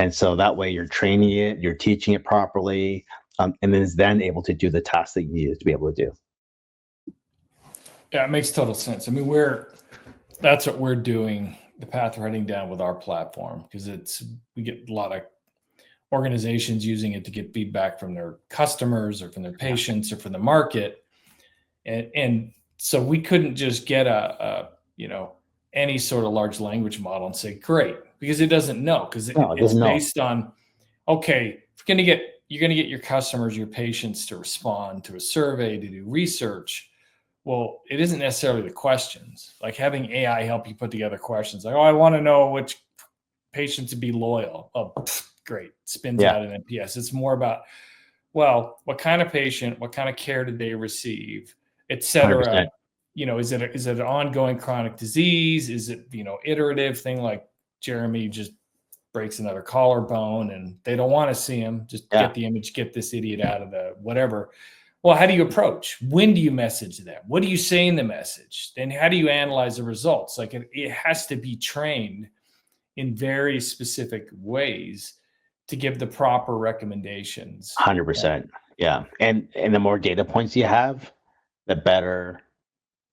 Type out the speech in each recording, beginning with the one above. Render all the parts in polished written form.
And so that way you're training it, you're teaching it properly, and then it's then able to do the tasks that you need it to be able to do. Yeah, it makes total sense. I mean, that's what we're doing, the path we're heading down with our platform, because we get a lot of organizations using it to get feedback from their customers or from their patients or from the market. And so we couldn't just get any sort of large language model and say, great, because it doesn't know, because it's based on, okay, you're going to get your customers, your patients to respond to a survey, to do research. Well, it isn't necessarily the questions. Like having AI help you put together questions like, oh, I want to know which patient to be loyal. Oh, great. Spins out an NPS. It's more about, well, what kind of patient, what kind of care did they receive, et cetera. 100%. Is it an ongoing chronic disease? Is it, iterative thing like Jeremy just breaks another collarbone and they don't want to see him, just get the image, get this idiot out of the whatever. Well, how do you approach? When do you message them? What do you say in the message? Then how do you analyze the results? Like it has to be trained in very specific ways to give the proper recommendations. 100%. Yeah. And the more data points you have, the better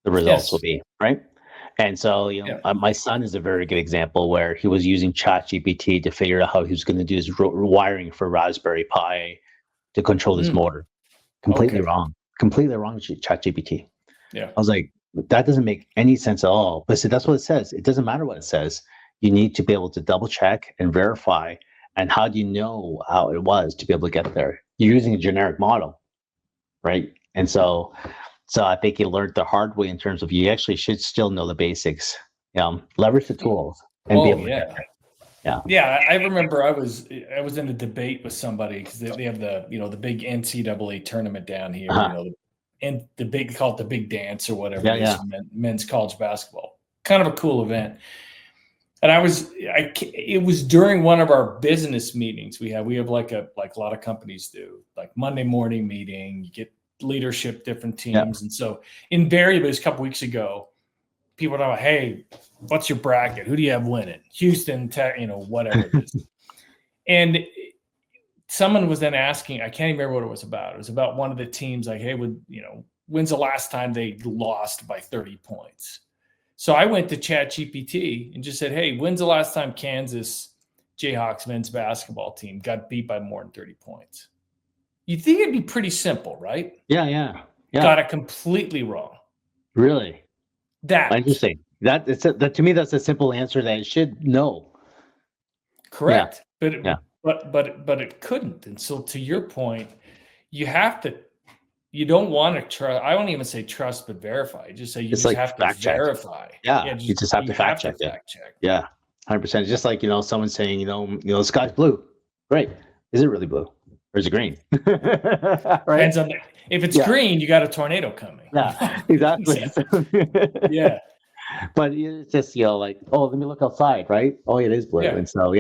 the results will be, right? And so, my son is a very good example where he was using ChatGPT to figure out how he was going to do his wiring for Raspberry Pi to control his motor. Completely wrong with ChatGPT. Yeah. I was like, that doesn't make any sense at all. But that's what it says. It doesn't matter what it says. You need to be able to double check and verify. And how do you know how it was to be able to get there? You're using a generic model, right? And so I think you learned the hard way in terms of you actually should still know the basics. Leverage the tools and be able to get there. Yeah, I remember I was in a debate with somebody because they have the big NCAA tournament down here, and the big, call it the big dance or whatever it is for men's college basketball. Kind of a cool event. And it was during one of our business meetings we have like a lot of companies do, like Monday morning meeting, you get leadership, different teams. And so invariably, a couple weeks ago, people are talking, hey, what's your bracket? Who do you have winning? Houston, whatever it is. And someone was then asking, I can't even remember what it was about. It was about one of the teams, like, hey, when's the last time they lost by 30 points? So I went to ChatGPT and just said, hey, when's the last time Kansas Jayhawks men's basketball team got beat by more than 30 points? You'd think it'd be pretty simple, right? Yeah. Got it completely wrong. Really? That interesting. That to me, that's a simple answer that it should know. Correct. Yeah. But it couldn't. And so to your point, you don't want to trust. I won't even say trust, but verify. You just say you have to verify. Yeah. You just have to fact check. Yeah. 100%. Just like, someone saying, the sky's blue. Great. Is it really blue? Or is it green? Right? Depends on if it's green, you got a tornado coming. Yeah, exactly. Yeah. But it's just, like, oh, let me look outside, right? Oh, it is blue. Yeah. And so,